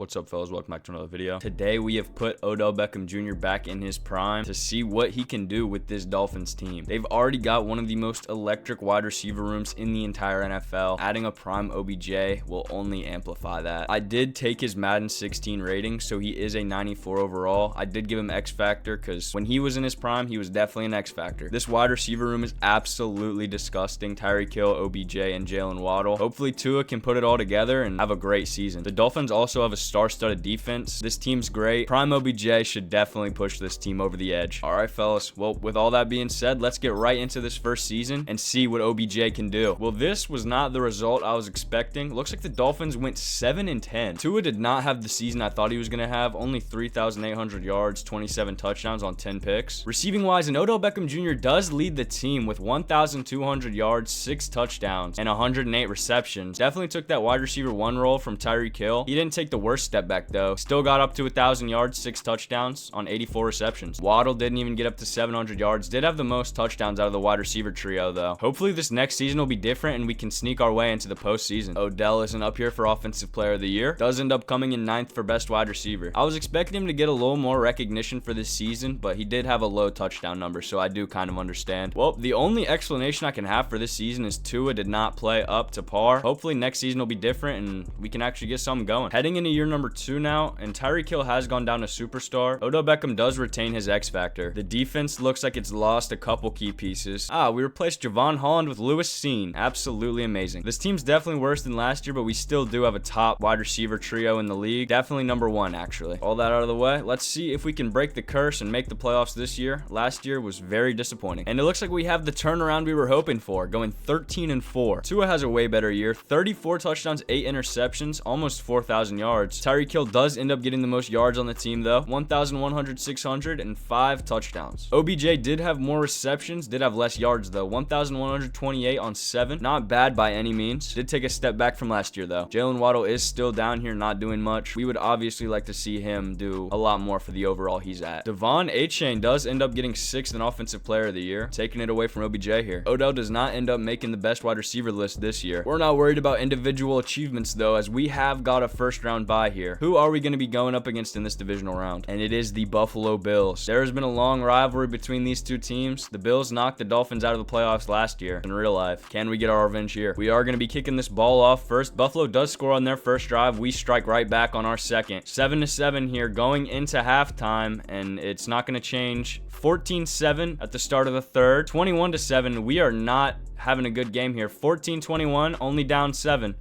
What's up, fellas? Welcome back to another video. Today we have put Odell Beckham Jr. back in his prime to see what he can do with this Dolphins team. They've already got one of the most electric wide receiver rooms in the entire NFL. Adding a prime OBJ will only amplify that. I did take his Madden 16 rating, so he is a 94 overall. I did give him X Factor because when he was in his prime, he was definitely an X Factor. This wide receiver room is absolutely disgusting. Tyreek Hill, OBJ, and Jalen Waddle. Hopefully Tua can put it all together and have a great season. The Dolphins also have a star-studded defense. This team's great. Prime OBJ should definitely push this team over the edge. All right, fellas. Well, with all that being said, let's get right into this first season and see what OBJ can do. Well, this was not the result I was expecting. Looks like the Dolphins went 7-10. Tua did not have the season I thought he was going to have. Only 3,800 yards, 27 touchdowns on 10 picks. Receiving wise, and Odell Beckham Jr. does lead the team with 1,200 yards, 6 touchdowns, and 108 receptions. Definitely took that wide receiver 1 role from Tyreek Hill. He didn't take the worst step back though. Still got up to 1,000 yards, 6 touchdowns on 84 receptions. Waddle didn't even get up to 700 yards. Did have the most touchdowns out of the wide receiver trio though. Hopefully this next season will be different and we can sneak our way into the postseason. Odell isn't up here for offensive player of the year. Does end up coming in 9th for best wide receiver. I was expecting him to get a little more recognition for this season, but he did have a low touchdown number, so I do kind of understand. Well, the only explanation I can have for this season is Tua did not play up to par. Hopefully next season will be different and we can actually get something going. Heading into year number 2 now, and Tyreek Hill has gone down to superstar. Odell Beckham does retain his X Factor. The defense looks like it's lost a couple key pieces. We replaced Javon Holland with Lewis Seen. Absolutely amazing. This team's definitely worse than last year, but we still do have a top wide receiver trio in the league. Definitely number 1, actually. All that out of the way, let's see if we can break the curse and make the playoffs this year. Last year was very disappointing, and it looks like we have the turnaround we were hoping for, going 13-4. Tua has a way better year. 34 touchdowns, 8 interceptions, almost 4,000 yards. Tyreek Hill does end up getting the most yards on the team though, 1,100, 600, and 5 touchdowns. OBJ did have more receptions, did have less yards though, 1,128 on 7. Not bad by any means. Did take a step back from last year though. Jalen Waddle is still down here, not doing much. We would obviously like to see him do a lot more for the overall he's at. Devon Achane does end up getting 6th in offensive player of the year, taking it away from OBJ here. Odell does not end up making the best wide receiver list this year. We're not worried about individual achievements though, as we have got a first round bye here. Who are we going to be going up against in this divisional round? And it is the Buffalo Bills. There has been a long rivalry between these two teams. The Bills knocked the Dolphins out of the playoffs last year in real life. Can we get our revenge here? We are going to be kicking this ball off first. Buffalo does score on their first drive. We strike right back on our second. 7-7 here going into halftime, and it's not going to change. 14-7 at the start of the third. 21-7. We are not having a good game here. 14-21, only down 7.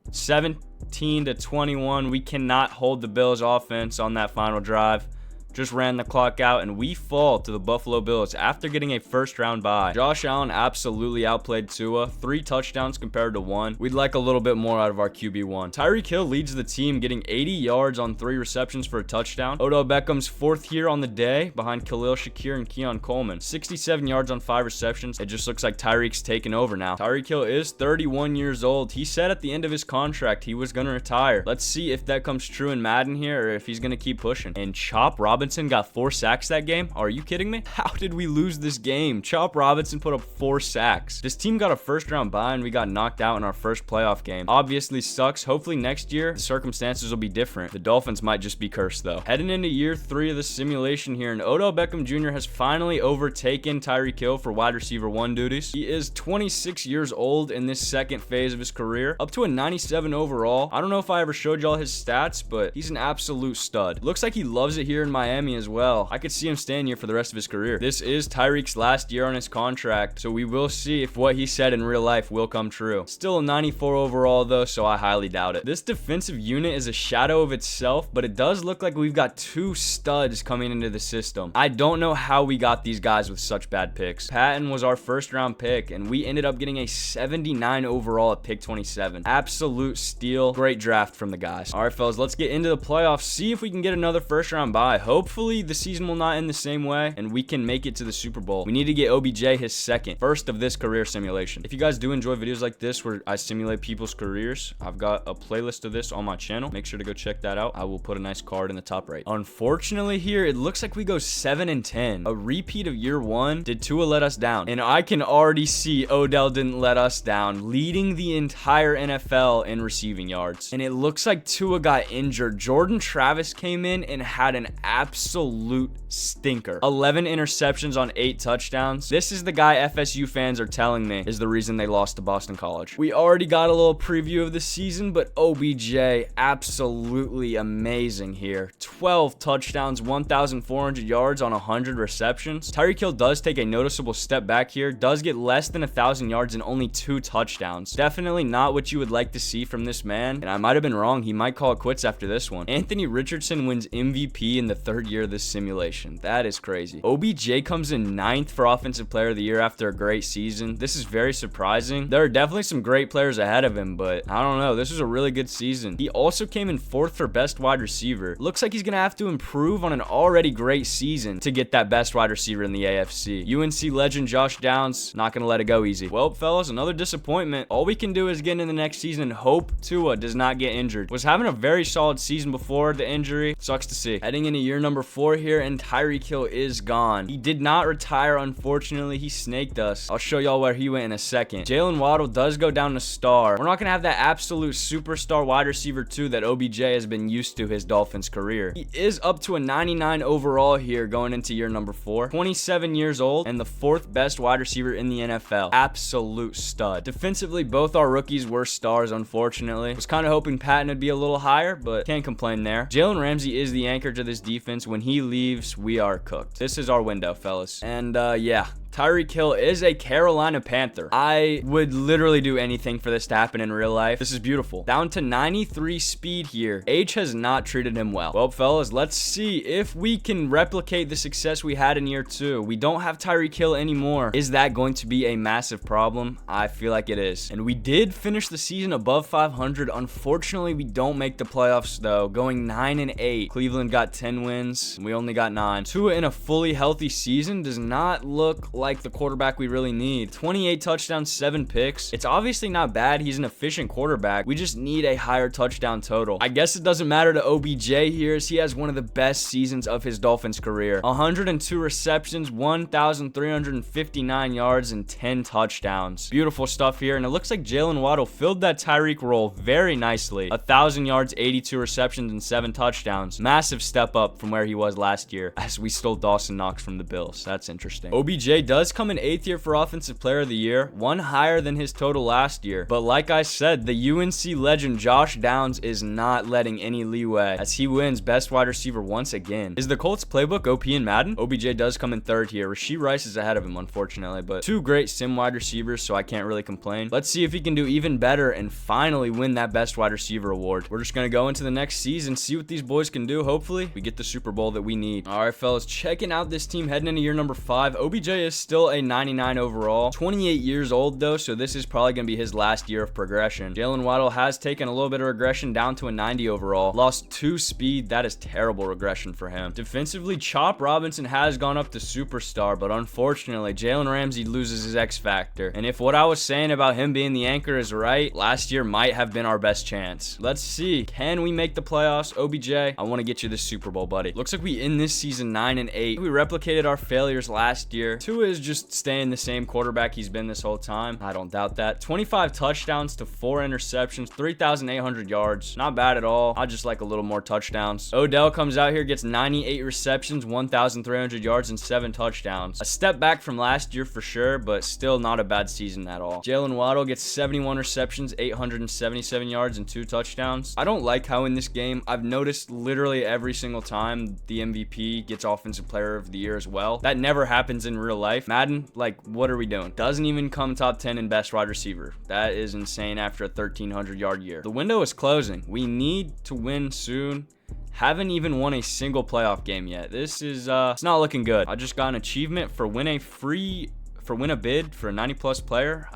17-21. We cannot hold the Bills offense on that final drive. Just ran the clock out, and we fall to the Buffalo Bills after getting a first round bye. Josh Allen absolutely outplayed Tua. 3 touchdowns compared to 1. We'd like a little bit more out of our QB1. Tyreek Hill leads the team, getting 80 yards on 3 receptions for a touchdown. Odell Beckham's 4th here on the day, behind Khalil Shakir and Keon Coleman. 67 yards on 5 receptions. It just looks like Tyreek's taken over now. Tyreek Hill is 31 years old. He said at the end of his contract he was going to retire. Let's see if that comes true in Madden here, or if he's going to keep pushing. And Chop Robinson got 4 sacks that game. Are you kidding me? How did we lose this game? Chop Robinson put up 4 sacks. This team got a first round bye and we got knocked out in our first playoff game. Obviously sucks. Hopefully next year the circumstances will be different. The Dolphins might just be cursed though. Heading into year 3 of the simulation here, and Odell Beckham Jr. has finally overtaken Tyreek Hill for wide receiver 1 duties. He is 26 years old in this second phase of his career, up to a 97 overall. I don't know if I ever showed y'all his stats, but he's an absolute stud. Looks like he loves it here in Miami as well. I could see him staying here for the rest of his career. This is Tyreek's last year on his contract, so we will see if what he said in real life will come true. Still a 94 overall though, so I highly doubt it. This defensive unit is a shadow of itself, but it does look like we've got 2 studs coming into the system. I don't know how we got these guys with such bad picks. Patton was our first round pick, and we ended up getting a 79 overall at pick 27. Absolute steal. Great draft from the guys. All right, fellas, let's get into the playoffs. See if we can get another first round bye. Hopefully the season will not end the same way and we can make it to the Super Bowl. We need to get OBJ his first of this career simulation. If you guys do enjoy videos like this where I simulate people's careers, I've got a playlist of this on my channel. Make sure to go check that out. I will put a nice card in the top right. Unfortunately here, it looks like we go 7-10. A repeat of year 1. Did Tua let us down? And I can already see Odell didn't let us down, leading the entire NFL in receiving yards. And it looks like Tua got injured. Jordan Travis came in and had an absolute stinker. 11 interceptions on 8 touchdowns. This is the guy FSU fans are telling me is the reason they lost to Boston College. We already got a little preview of the season, but OBJ absolutely amazing here. 12 touchdowns, 1,400 yards on 100 receptions. Tyreek Hill does take a noticeable step back here, does get less than 1,000 yards and only 2 touchdowns. Definitely not what you would like to see from this man, and I might have been wrong. He might call it quits after this one. Anthony Richardson wins MVP in the 3rd year of this simulation. That is crazy. OBJ comes in 9th for Offensive Player of the Year after a great season. This is very surprising. There are definitely some great players ahead of him, but I don't know. This was a really good season. He also came in 4th for Best Wide Receiver. Looks like he's going to have to improve on an already great season to get that Best Wide Receiver in the AFC. UNC legend Josh Downs, not going to let it go easy. Well, fellas, another disappointment. All we can do is get into the next season and hope Tua does not get injured. Was having a very solid season before the injury. Sucks to see. Heading into year number 4 here, and Tyreek Hill is gone. He did not retire, unfortunately. He snaked us. I'll show y'all where he went in a second. Jalen Waddle does go down to star. We're not going to have that absolute superstar wide receiver 2 that OBJ has been used to his Dolphins career. He is up to a 99 overall here going into year number 4. 27 years old and the 4th best wide receiver in the NFL. Absolute stud. Defensively, both our rookies were stars, unfortunately. Was kind of hoping Patton would be a little higher, but can't complain there. Jalen Ramsey is the anchor to this defense. When he leaves, we are cooked. This is our window, fellas. And yeah. Tyreek Hill is a Carolina Panther. I would literally do anything for this to happen in real life. This is beautiful. Down to 93 speed here. Age has not treated him well. Well, fellas, let's see if we can replicate the success we had in year 2. We don't have Tyreek Hill anymore. Is that going to be a massive problem? I feel like it is. And we did finish the season above 500. Unfortunately, we don't make the playoffs though, going 9-8. Cleveland got 10 wins. We only got 9. Tua in a fully healthy season does not look like the quarterback we really need. 28 touchdowns, 7 picks. It's obviously not bad. He's an efficient quarterback. We just need a higher touchdown total. I guess it doesn't matter to OBJ here, as he has one of the best seasons of his Dolphins career. 102 receptions, 1,359 yards, and 10 touchdowns. Beautiful stuff here, and it looks like Jalen Waddle filled that Tyreek role very nicely. 1,000 yards, 82 receptions, and 7 touchdowns. Massive step up from where he was last year, as we stole Dawson Knox from the Bills. That's interesting. OBJ does come in 8th here for Offensive Player of the Year, one higher than his total last year. But like I said, the UNC legend Josh Downs is not letting any leeway, as he wins Best Wide Receiver once again. Is the Colts playbook OP in Madden? OBJ does come in 3rd here. Rashee Rice is ahead of him, unfortunately, but 2 great sim wide receivers, so I can't really complain. Let's see if he can do even better and finally win that Best Wide Receiver award. We're just going to go into the next season, see what these boys can do. Hopefully, we get the Super Bowl that we need. All right, fellas, checking out this team heading into year number 5. OBJ is still a 99 overall. 28 years old though, so this is probably going to be his last year of progression. Jalen Waddle has taken a little bit of regression down to a 90 overall. Lost 2 speed. That is terrible regression for him. Defensively, Chop Robinson has gone up to superstar, but unfortunately, Jalen Ramsey loses his X factor. And if what I was saying about him being the anchor is right, last year might have been our best chance. Let's see. Can we make the playoffs? OBJ, I want to get you this Super Bowl, buddy. Looks like we end this season 9-8. We replicated our failures last year. Tua is just staying the same quarterback he's been this whole time. I don't doubt that. 25 touchdowns to 4 interceptions, 3,800 yards. Not bad at all. I just like a little more touchdowns. Odell comes out here, gets 98 receptions, 1,300 yards, and 7 touchdowns. A step back from last year for sure, but still not a bad season at all. Jalen Waddle gets 71 receptions, 877 yards, and 2 touchdowns. I don't like how in this game, I've noticed literally every single time the MVP gets Offensive Player of the Year as well. That never happens in real life. Madden, like, what are we doing? Doesn't even come top 10 in best wide receiver. That is insane after a 1,300 yard year. The window is closing. We need to win soon. Haven't even won a single playoff game yet. This is it's not looking good. I just got an achievement for win a free for win a bid for a 90+ player,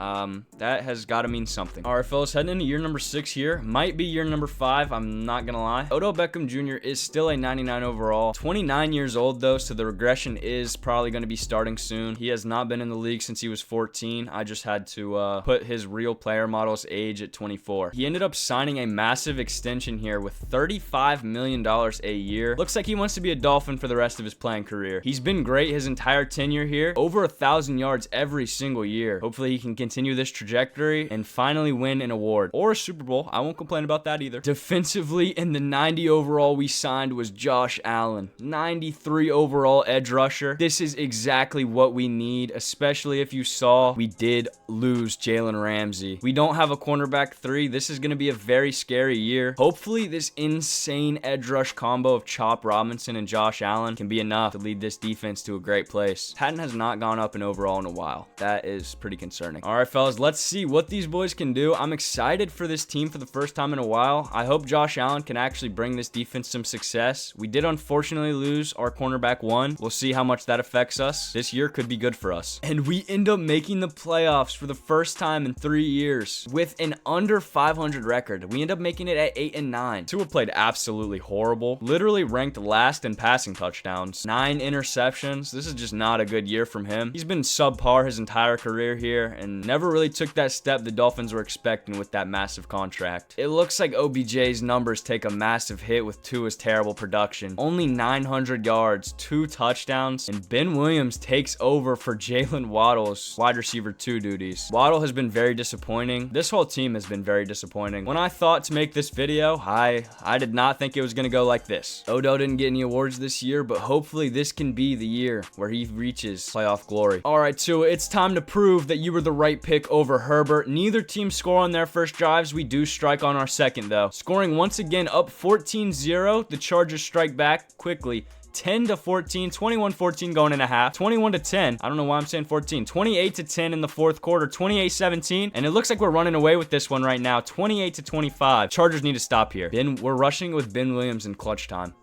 that has got to mean something. All right, fellas, heading into year number 6 here. Might be year number 5. I'm not going to lie. Odell Beckham Jr. is still a 99 overall. 29 years old, though, so the regression is probably going to be starting soon. He has not been in the league since he was 14. I just had to put his real player model's age at 24. He ended up signing a massive extension here with $35 million a year. Looks like he wants to be a Dolphin for the rest of his playing career. He's been great his entire tenure here. Over 1,000 yards every single year. Hopefully he can continue this trajectory and finally win an award or a Super Bowl. I won't complain about that either. Defensively, in the 90 overall we signed was Josh Allen. 93 overall edge rusher. This is exactly what we need, especially if you saw we did lose Jalen Ramsey. We don't have a cornerback 3. This is going to be a very scary year. Hopefully this insane edge rush combo of Chop Robinson and Josh Allen can be enough to lead this defense to a great place. Patton has not gone up in overall in a while. That is pretty concerning. All right, fellas, let's see what these boys can do. I'm excited for this team for the first time in a while. I hope Josh Allen can actually bring this defense some success. We did unfortunately lose our cornerback 1. We'll see how much that affects us. This year could be good for us. And we end up making the playoffs for the first time in 3 years with an under 500 record. We end up making it at 8-9. Tua played absolutely horrible. Literally ranked last in passing touchdowns. 9 interceptions. This is just not a good year from him. He's been subpar his entire career here and never really took that step the Dolphins were expecting with that massive contract. It looks like OBJ's numbers take a massive hit with Tua's terrible production. Only 900 yards, 2 touchdowns, and Ben Williams takes over for Jalen Waddle's wide receiver 2 duties. Waddle has been very disappointing. This whole team has been very disappointing. When I thought to make this video, I did not think it was going to go like this. Odell didn't get any awards this year, but hopefully this can be the year where he reaches playoff glory. All right, Tua, it's time to prove that you were the right pick over Herbert. Neither team score on their first drives. We do strike on our second, though. Scoring once again up 14-0. The Chargers strike back quickly. 10-14, 21-14 going in a half, 21-10. I don't know why I'm saying 14. 28-10 in the fourth quarter, 28-17, and it looks like we're running away with this one right now. 28-25. Chargers need to stop here. We're rushing with Ben Williams in clutch time.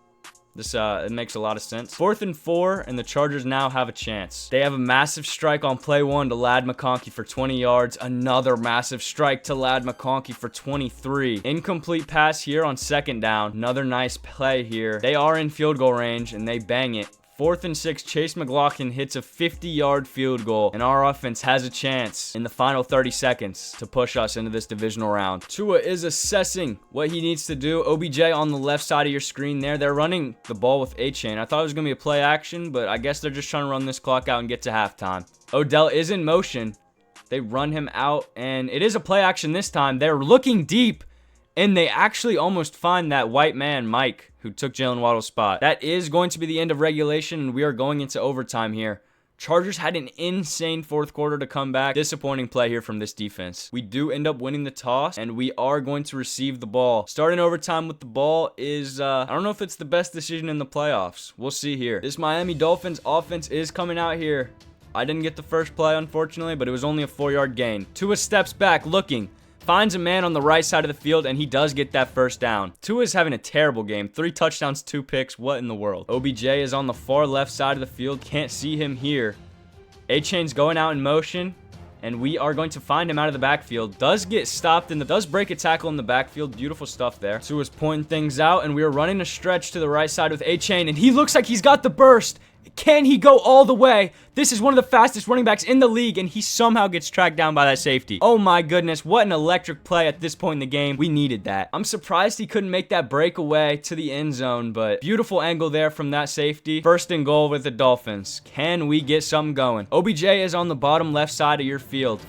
This it makes a lot of sense. 4th and 4, and the Chargers now have a chance. They have a massive strike on play 1 to Ladd McConkey for 20 yards. Another massive strike to Ladd McConkey for 23. Incomplete pass here on 2nd down. Another nice play here. They are in field goal range, and they bang it. 4th and 6, Chase McLaughlin hits a 50-yard field goal, and our offense has a chance in the final 30 seconds to push us into this divisional round. Tua is assessing what he needs to do. OBJ on the left side of your screen there. They're running the ball with A-Chain. I thought it was going to be a play action, but I guess they're just trying to run this clock out and get to halftime. Odell is in motion. They run him out, and it is a play action this time. They're looking deep, and they actually almost find that white man, Mike, who took Jalen Waddle's spot. That is going to be the end of regulation, and we are going into overtime here. Chargers had an insane fourth quarter to come back. Disappointing play here from this defense. We do end up winning the toss, and we are going to receive the ball. Starting overtime with the ball is, I don't know if it's the best decision in the playoffs. We'll see here. This Miami Dolphins offense is coming out here. I didn't get the first play, unfortunately, but it was only a 4-yard gain. Tua steps back, looking. Finds a man on the right side of the field, and he does get that first down. Tua is having a terrible game. 3 touchdowns, 2 picks. What in the world? OBJ is on the far left side of the field. Can't see him here. A-Chain's going out in motion, and we are going to find him out of the backfield. Does get stopped does break a tackle in the backfield. Beautiful stuff there. Tua's pointing things out, and we are running a stretch to the right side with A-Chain, and he looks like he's got the burst. Can he go all the way? This is one of the fastest running backs in the league, and he somehow gets tracked down by that safety. Oh my goodness, what an electric play at this point in the game. We needed that. I'm surprised he couldn't make that breakaway to the end zone, but beautiful angle there from that safety. 1st and goal with the Dolphins. Can we get something going? OBJ is on the bottom left side of your field.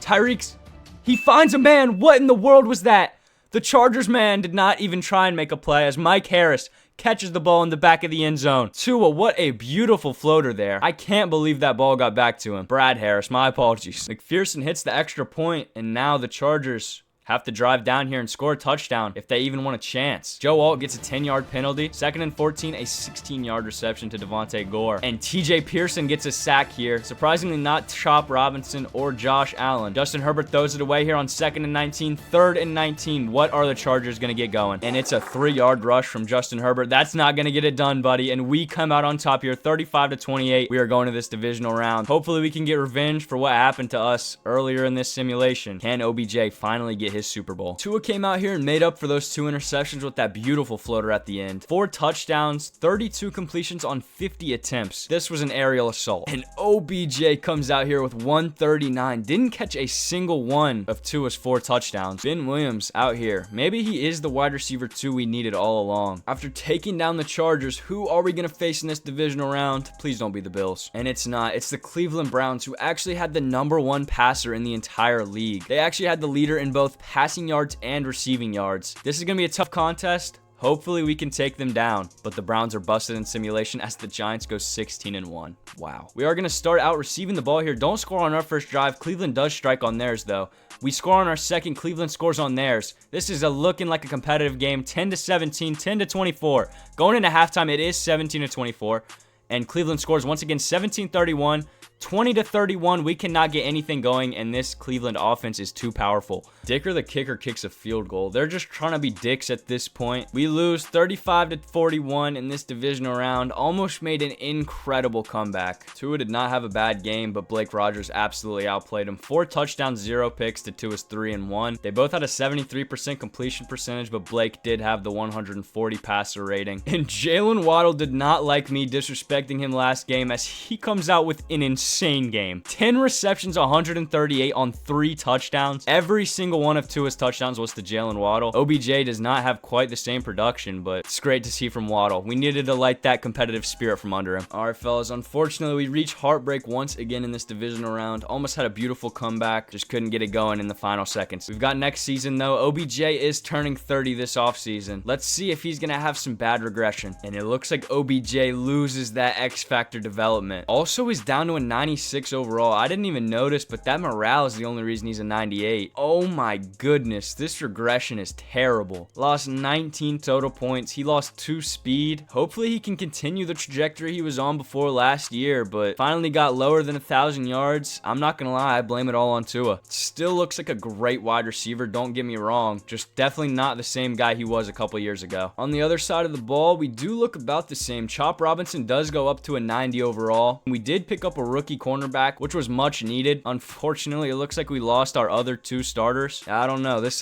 Tyreek's, he finds a man. What in the world was that? The Chargers man did not even try and make a play as Mike Harris catches the ball in the back of the end zone. Tua, what a beautiful floater there. I can't believe that ball got back to him. Brad Harris, my apologies. McPherson hits the extra point, and now the Chargers have to drive down here and score a touchdown if they even want a chance. Joe Alt gets a 10-yard penalty. 2nd and 14, a 16-yard reception to Devontae Gore. And TJ Pearson gets a sack here. Surprisingly not Chop Robinson or Josh Allen. Justin Herbert throws it away here on 2nd and 19. 3rd and 19. What are the Chargers going to get going? And it's a 3-yard rush from Justin Herbert. That's not going to get it done, buddy. And we come out on top here, 35-28. We are going to this divisional round. Hopefully we can get revenge for what happened to us earlier in this simulation. Can OBJ finally get his Super Bowl? Tua came out here and made up for those 2 interceptions with that beautiful floater at the end. 4 touchdowns, 32 completions on 50 attempts. This was an aerial assault. And OBJ comes out here with 139. Didn't catch a single one of Tua's 4 touchdowns. Ben Williams out here. Maybe he is the wide receiver 2 we needed all along. After taking down the Chargers, who are we going to face in this divisional round? Please don't be the Bills. And it's not. It's the Cleveland Browns, who actually had the #1 passer in the entire league. They actually had the leader in both passing yards and receiving yards. This is going to be a tough contest. Hopefully we can take them down, but the Browns are busted in simulation as the Giants go 16-1. Wow. We are going to start out receiving the ball here. Don't score on our first drive. Cleveland does strike on theirs, though. We score on our second. Cleveland scores on theirs. This is looking like a competitive game. 10-17, 10-24. Going into halftime, it is 17-24, and Cleveland scores once again 17-31. 20-31, we cannot get anything going, and this Cleveland offense is too powerful. Dicker, the kicker, kicks a field goal. They're just trying to be dicks at this point. We lose 35-41 in this divisional round. Almost made an incredible comeback. Tua did not have a bad game, but Blake Rogers absolutely outplayed him. 4 touchdowns, 0 picks to Tua's 3-1. They both had a 73% completion percentage, but Blake did have the 140 passer rating. And Jalen Waddle did not like me disrespecting him last game, as he comes out with an insane game. 10 receptions, 138 on 3 touchdowns. Every single one of Tua's touchdowns was to Jalen Waddle. OBJ does not have quite the same production, but it's great to see from Waddle. We needed to light that competitive spirit from under him. All right, fellas, unfortunately, we reached heartbreak once again in this divisional round. Almost had a beautiful comeback, just couldn't get it going in the final seconds. We've got next season, though. OBJ is turning 30 this offseason. Let's see if he's going to have some bad regression. And it looks like OBJ loses that X Factor development. Also, he's down to a 96 overall. I didn't even notice, but that morale is the only reason he's a 98. Oh my goodness, this regression is terrible. Lost 19 total points. He lost 2 speed. Hopefully he can continue the trajectory he was on before last year, but finally got lower than 1,000 yards. I'm not gonna lie, I blame it all on Tua. Still looks like a great wide receiver, don't get me wrong. Just definitely not the same guy he was a couple years ago. On the other side of the ball, we do look about the same. Chop Robinson does go up to a 90 overall. We did pick up a rookie cornerback, which was much needed. Unfortunately, it looks like we lost our other 2 starters. I don't know. This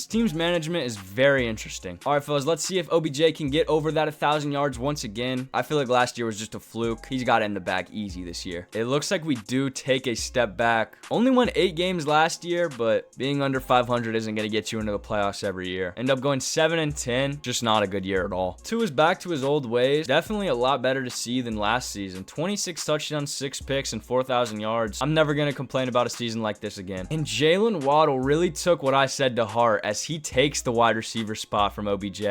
team's management is very interesting. All right, fellas, let's see if OBJ can get over that 1,000 yards once again. I feel like last year was just a fluke. He's got it in the bag easy this year. It looks like we do take a step back. Only won 8 games last year, but being under 500 isn't going to get you into the playoffs every year. End up going 7-10. Just not a good year at all. Tua is back to his old ways. Definitely a lot better to see than last season. 26 touchdowns, 6 picks, and 4,000 yards. I'm never going to complain about a season like this again. And Jalen Waddle really took what I said to heart, as he takes the wide receiver spot from OBJ.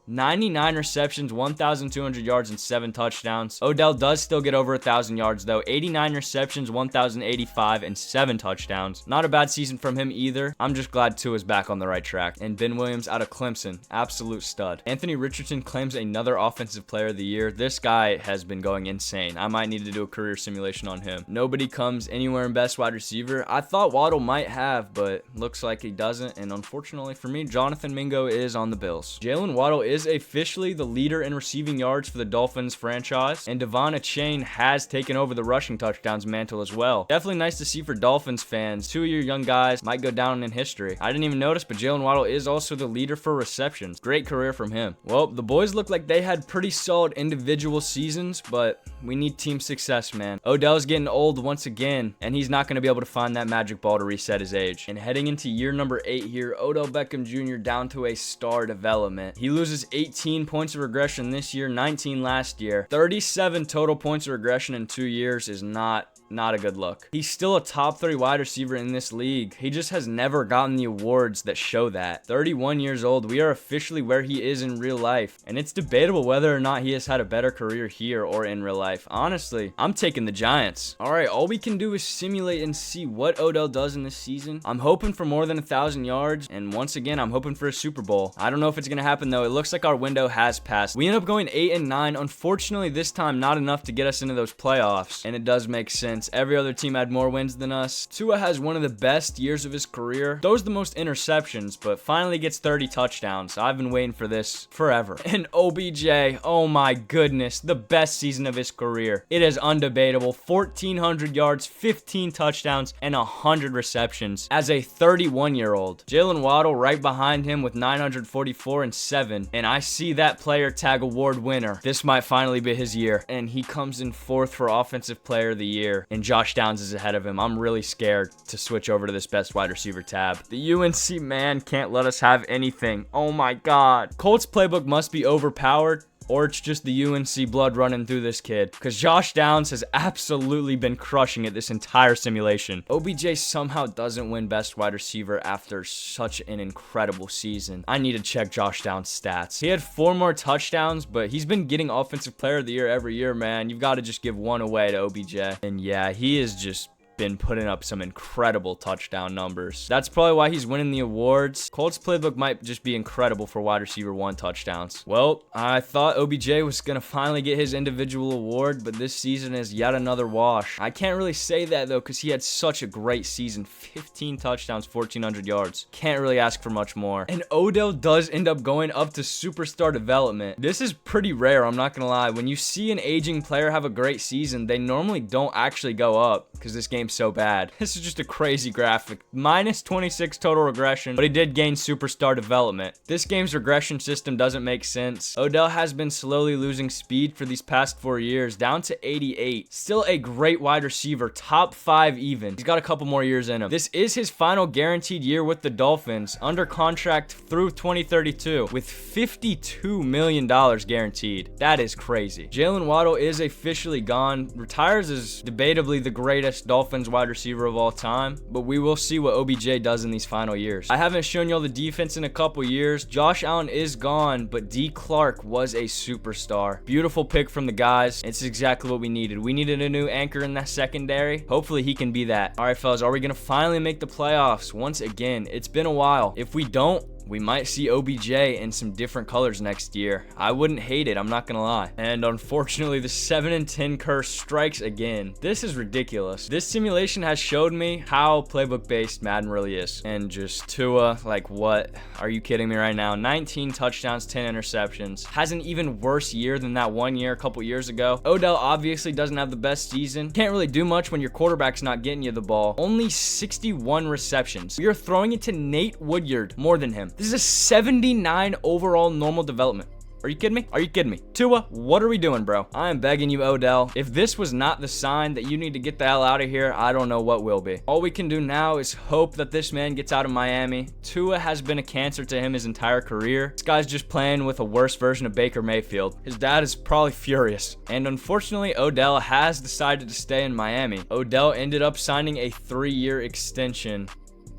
99 receptions, 1,200 yards, and 7 touchdowns. Odell does still get over 1,000 yards, though. 89 receptions, 1,085, and 7 touchdowns. Not a bad season from him either. I'm just glad Tua's back on the right track. And Ben Williams out of Clemson, absolute stud. Anthony Richardson claims another Offensive Player of the Year. This guy has been going insane. I might need to do a career simulation on him. Nobody comes anywhere in best wide receiver. I thought Waddle might have, but looks like he doesn't. And unfortunately for me, Jonathan Mingo is on the Bills. Jalen Waddle is officially the leader in receiving yards for the Dolphins franchise, and Devon Achane has taken over the rushing touchdowns mantle as well. Definitely nice to see for Dolphins fans. 2 of your young guys might go down in history. I didn't even notice, but Jalen Waddle is also the leader for receptions. Great career from him. Well, the boys look like they had pretty solid individual seasons, but we need team success, man. Odell's getting old once again, and he's not going to be able to find that magic ball to reset his age. And heading into year number 8 here, Odell Beckham Jr. down to a star development. He loses 18 points of regression this year, 19 last year. 37 total points of regression in 2 years is not not a good look. He's still a top 3 wide receiver in this league. He just has never gotten the awards that show that. 31 years old, we are officially where he is in real life, and it's debatable whether or not he has had a better career here or in real life. Honestly, I'm taking the Giants. All right, all we can do is simulate and see what Odell does in this season. I'm hoping for more than 1,000 yards, and once again, I'm hoping for a Super Bowl. I don't know if it's gonna happen though. It looks like our window has passed. We end up going 8-9. Unfortunately, this time not enough to get us into those playoffs, and it does make sense. Every other team had more wins than us. Tua has one of the best years of his career. Throws the most interceptions, but finally gets 30 touchdowns. I've been waiting for this forever. And OBJ, oh my goodness, the best season of his career. It is undebatable. 1,400 yards, 15 touchdowns, and 100 receptions as a 31-year-old. Jalen Waddle right behind him with 944 and 7. And I see that player tag award winner. This might finally be his year. And he comes in 4th for Offensive Player of the Year. And Josh Downs is ahead of him. I'm really scared to switch over to this best wide receiver tab. The UNC man can't let us have anything. Oh my God. Colts playbook must be overpowered, or it's just the UNC blood running through this kid, because Josh Downs has absolutely been crushing it this entire simulation. OBJ somehow doesn't win best wide receiver after such an incredible season. I need to check Josh Downs' stats. He had 4 more touchdowns, but he's been getting Offensive Player of the Year every year, man. You've got to just give one away to OBJ. And yeah, he is just been putting up some incredible touchdown numbers. That's probably why he's winning the awards. Colts playbook might just be incredible for wide receiver 1 touchdowns. Well, I thought OBJ was gonna finally get his individual award, but this season is yet another wash. I can't really say that though, because he had such a great season. 15 touchdowns, 1,400 yards. Can't really ask for much more. And Odell does end up going up to superstar development. This is pretty rare, I'm not gonna lie. When you see an aging player have a great season, they normally don't actually go up, because this game's so bad. This is just a crazy graphic. Minus 26 total regression, but he did gain superstar development. This game's regression system doesn't make sense. Odell has been slowly losing speed for these past 4 years, down to 88. Still a great wide receiver, top 5 even. He's got a couple more years in him. This is his final guaranteed year with the Dolphins, under contract through 2032, with $52 million guaranteed. That is crazy. Jalen Waddle is officially gone. Retires as debatably the greatest Dolphins wide receiver of all time, but we will see what OBJ does in these final years. I haven't shown y'all the defense in a couple years. Josh Allen is gone, but D. Clark was a superstar. Beautiful pick from the guys. It's exactly what we needed. We needed a new anchor in that secondary. Hopefully he can be that. All right, fellas, are we gonna finally make the playoffs once again? It's been a while. If we don't, we might see OBJ in some different colors next year. I wouldn't hate it, I'm not gonna lie. And unfortunately, the 7-10 curse strikes again. This is ridiculous. This simulation has showed me how playbook-based Madden really is. And just Tua, like what? Are you kidding me right now? 19 touchdowns, 10 interceptions. Has an even worse year than that one year a couple years ago. Odell obviously doesn't have the best season. Can't really do much when your quarterback's not getting you the ball. Only 61 receptions. We are throwing it to Nate Woodyard more than him. This is a 79 overall normal development. Are you kidding me? Are you kidding me? Tua, what are we doing, bro? I am begging you, Odell. If this was not the sign that you need to get the hell out of here, I don't know what will be. All we can do now is hope that this man gets out of Miami. Tua has been a cancer to him his entire career. This guy's just playing with a worse version of Baker Mayfield. His dad is probably furious. And unfortunately, Odell has decided to stay in Miami. Odell ended up signing a 3-year extension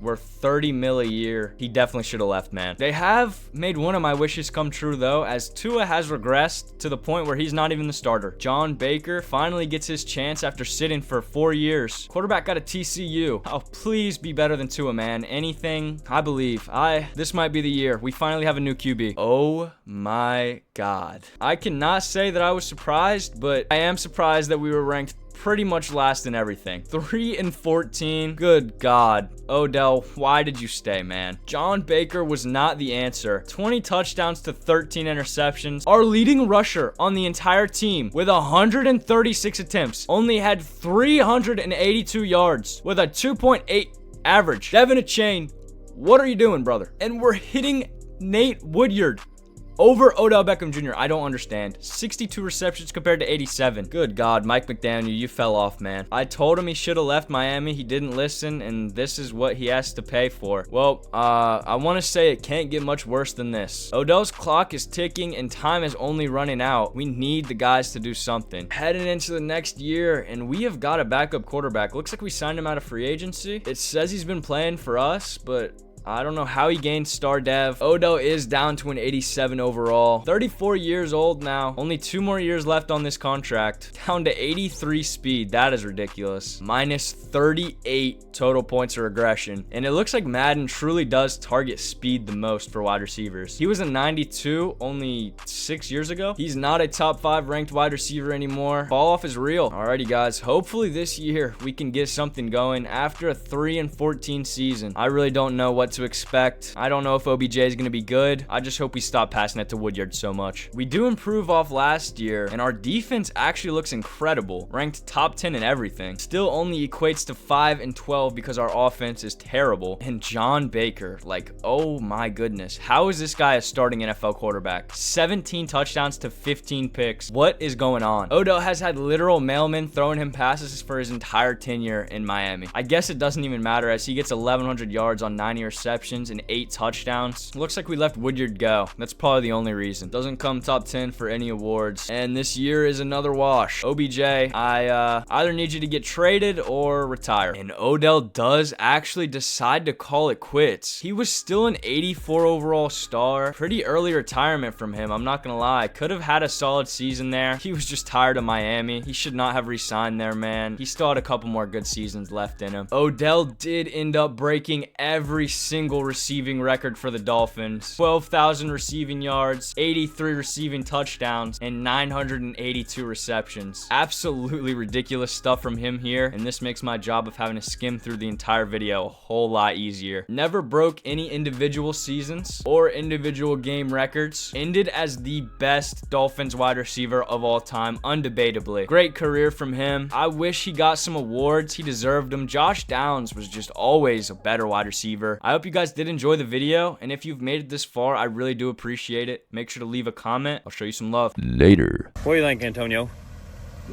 worth $30 million a year. He definitely should have left, man. They have made one of my wishes come true, though, as Tua has regressed to the point where he's not even the starter. John Baker finally gets his chance after sitting for 4 years. Quarterback got a TCU. Oh, please be better than Tua, man. Anything, I believe. This might be the year. We finally have a new QB. Oh my God. I cannot say that I was surprised, but I am surprised that we were ranked pretty much last in everything. 3-14. Good God. Odell, why did you stay, man? John Baker was not the answer. 20 touchdowns to 13 interceptions. Our leading rusher on the entire team with 136 attempts only had 382 yards with a 2.8 average. Devin Achane, what are you doing, brother? And we're hitting Nate Woodyard. over Odell Beckham Jr. I don't understand. 62 receptions compared to 87. Good God, Mike McDaniel, you fell off, man. I told him he should have left Miami. He didn't listen, and this is what he has to pay for. Well, I want to say it can't get much worse than this. Odell's clock is ticking, and time is only running out. We need the guys to do something. Heading into the next year, and we have got a backup quarterback. Looks like we signed him out of free agency. It says he's been playing for us, but I don't know how he gained star dev. Odell is down to an 87 overall. 34 years old now. Only 2 more years left on this contract. Down to 83 speed. That is ridiculous. Minus 38 total points of regression. And it looks like Madden truly does target speed the most for wide receivers. He was a 92 only 6 years ago. He's not a top 5 ranked wide receiver anymore. Fall off is real. Alrighty, guys. Hopefully this year we can get something going after a 3-14 season. I really don't know what to expect. I don't know if OBJ is going to be good. I just hope we stop passing it to Woodyard so much. We do improve off last year, and our defense actually looks incredible. Ranked top 10 in everything. Still only equates to 5-12 because our offense is terrible. And John Baker, like, oh my goodness. How is this guy a starting NFL quarterback? 17 touchdowns to 15 picks. What is going on? Odell has had literal mailmen throwing him passes for his entire tenure in Miami. I guess it doesn't even matter as he gets 1,100 yards on 90 receptions and 8 touchdowns. Looks like we let Woodyard go. That's probably the only reason. Doesn't come top 10 for any awards. And this year is another wash. OBJ, I either need you to get traded or retire. And Odell does actually decide to call it quits. He was still an 84 overall star. Pretty early retirement from him, I'm not gonna lie. Could have had a solid season there. He was just tired of Miami. He should not have re-signed there, man. He still had a couple more good seasons left in him. Odell did end up breaking every single receiving record for the Dolphins. 12,000 receiving yards, 83 receiving touchdowns, and 982 receptions. Absolutely ridiculous stuff from him here, and this makes my job of having to skim through the entire video a whole lot easier. Never broke any individual seasons or individual game records. Ended as the best Dolphins wide receiver of all time, undebatably. Great career from him. I wish he got some awards. He deserved them. Josh Downs was just always a better wide receiver. I hope you guys did enjoy the video, and if you've made it this far, I really do appreciate it. Make sure to leave a comment. I'll show you some love. Later. What do you think, Antonio?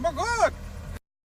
Good.